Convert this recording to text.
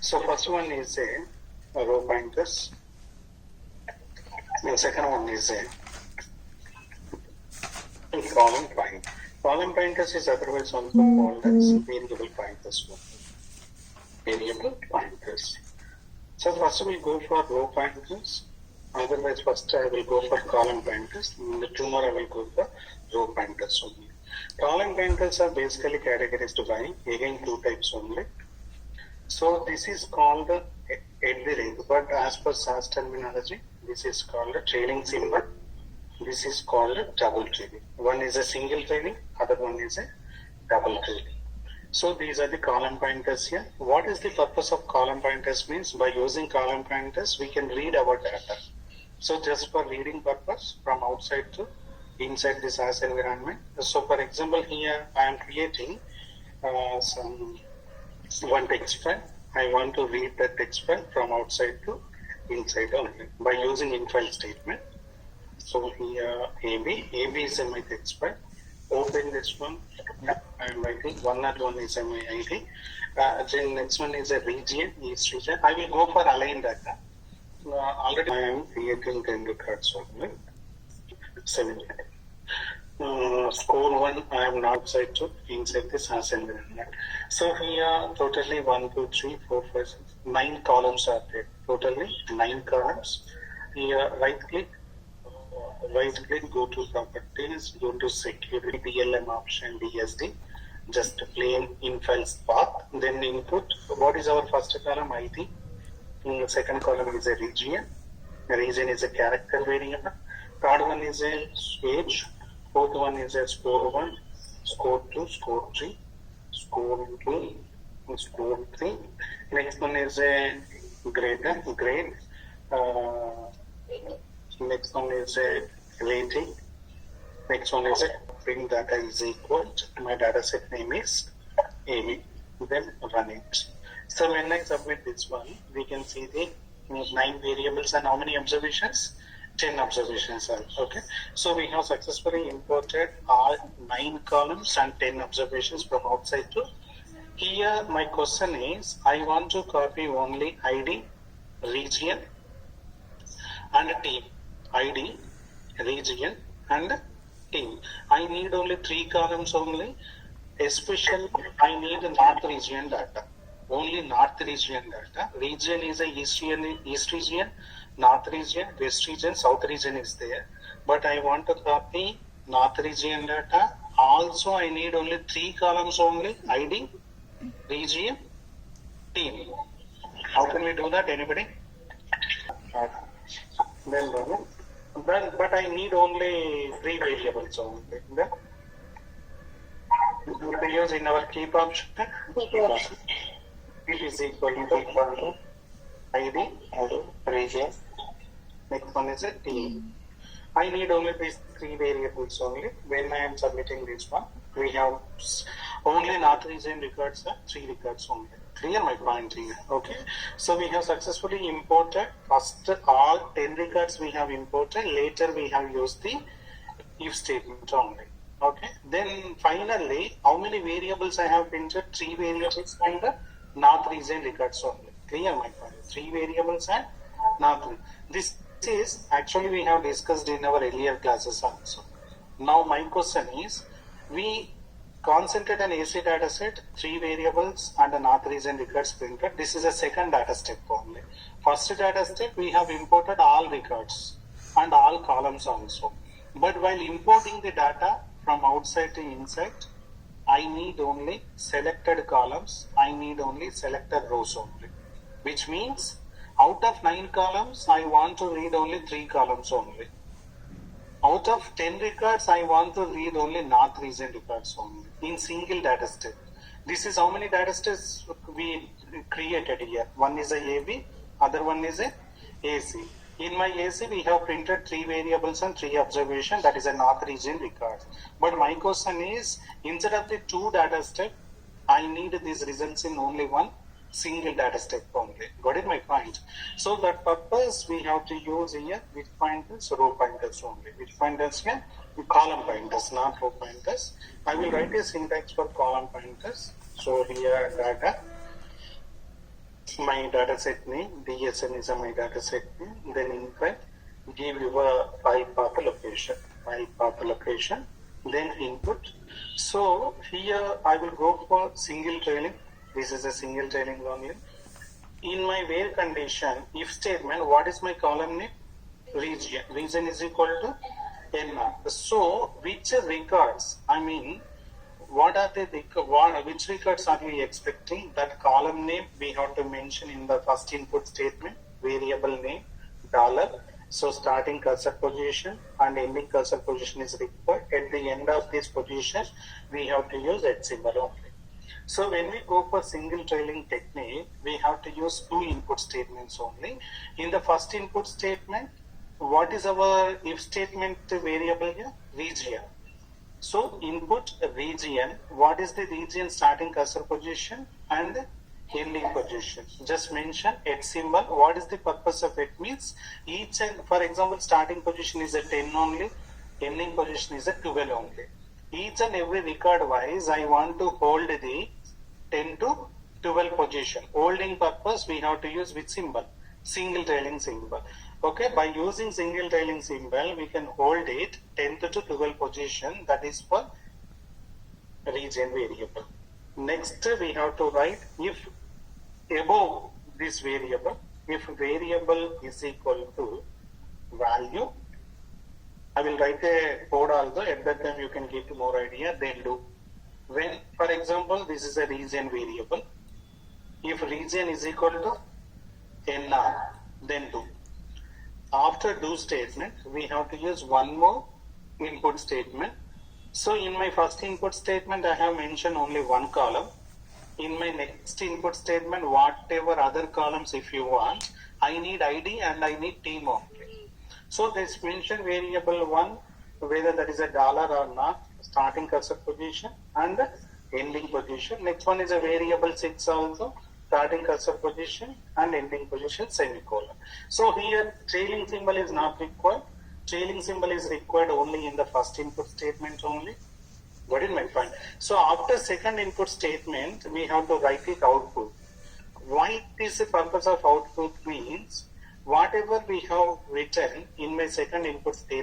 So first one is a row pointers. The second one is a column pointer. Column pointers is otherwise also called as variable pointers. Variable pointers. So first we'll go for row pointers. Otherwise, first I will go for column pointers. Tomorrow I will go for row pointers only. Column pointers are basically categorized by again two types only. So this is called at the rate, but as per SAS terminology, this is called a trailing symbol. This is called a double trailing. One is a single trailing, other one is a double trailing. So these are the column pointers here. What is the purpose of column pointers means? By using column pointers, we can read our data. So just for reading purpose from outside to inside this SAS environment. So for example, here I am creating one text file. I want to read the text file from outside to inside only by using in file statement. So here AB is my text file. Open this one. I am writing 101 is my ID. Then next one is a region, east region. I will go for aligned data. Already I am creating 10 records only. 7. Score 1, I am not outside to inside this SAS environment. So here totally 1, 2, 3, 4, 5, 6, 9 columns are there. Totally 9 columns. Here right click, go to properties, go to security, DLM option, DSD, just plain in files path, then input. What is our first column? ID. Second column is a region. Region is a character variable. Third one is a age. Fourth one is a score 1, score 2, score 3, score 2, score 3. Next one is a grade. Next one is a rating. Next one is a print data is equal to my data set name is AB. Then run it. So when I submit this one, we can see the 9 variables and how many observations? 10 observations are okay. So we have successfully imported all 9 columns and 10 observations from outside to here. My question is, I want to copy only ID, region and team. ID, region and team. I need only 3 columns only. Especially I need north region data. Only north region data. Region is a east region, north region, west region, south region is there. But I want to copy north region data. Also I need only 3 columns only. ID, region, team. How can we do that? Anybody? But I need only 3 variables only. Then we use in our keep option. It is equal to ID, region. Next one is a team. I need only these 3 variables only. When I am submitting this one, we have only north region records, 3 records only. Clear my point here? Okay. So we have successfully imported first all 10 records we have imported. Later we have used the if statement only. Okay. Then finally, how many variables I have printed? 3 variables and the north region records only. Clear my point? 3 variables and north. This is actually we have discussed in our earlier classes also. Now my question is, we concentrate an AC data set, 3 variables and the north region records printed. This is a second data step only. First data step, we have imported all records and all columns also. But while importing the data from outside to inside, I need only selected columns, I need only selected rows only. Which means, out of 9 columns, I want to read only 3 columns only. Out of 10 records, I want to read only north region records only in single data step. This is how many data steps we created here. One is a AB, other one is a AC. In my AC, we have printed 3 variables and 3 observations. That is a north region record. But my question is, instead of the 2 data step, I need these results in only one single data step only. Got it my point? So that purpose we have to use here which pointers? Row pointers only. Which pointers here? Column pointers, not row pointers. I will write a syntax for column pointers. So here data my data set name, DSN is my data set name, then in fact give your pipe path location, then input. So here I will go for single trailing. This is a single trailing only. In my where condition, if statement, what is my column name? Region is equal to NR. So which records, what are which records are we expecting? That column name we have to mention in the first input statement, variable name, dollar. So starting cursor position and ending cursor position is required. At the end of this position, we have to use H symbol only. So when we go for single trailing technique, we have to use two input statements only. In the first input statement, what is our if statement variable here? Region. So input region, what is the region starting cursor position and ending position? Just mention H symbol. What is the purpose of it? Means each and, for example, starting position is a 10 only, ending position is a 12 only. Each and every record wise, I want to hold the 10 to 12 position. Holding purpose, we have to use which symbol? Single trailing symbol. Okay, by using single trailing symbol, we can hold it 10 to 12 position. That is for region variable. Next, we have to write if above this variable, if variable is equal to value, I will write a code also. At that time, you can get more idea. Then do. When, for example, this is a region variable. If region is equal to NR, then do. After do statement, we have to use one more input statement. So in my first input statement, I have mentioned only one column. In my next input statement, whatever other columns if you want, I need ID and I need team only. So this mention variable 1, whether that is a dollar or not, starting cursor position and ending position. Next one is a variable 6 also, starting cursor position and ending position semicolon. So here trailing symbol is not required. Trailing symbol is required only in the first input statement only. What is my point? So after second input statement, we have to write it output. Why is the purpose of output means whatever we have written in my second input statement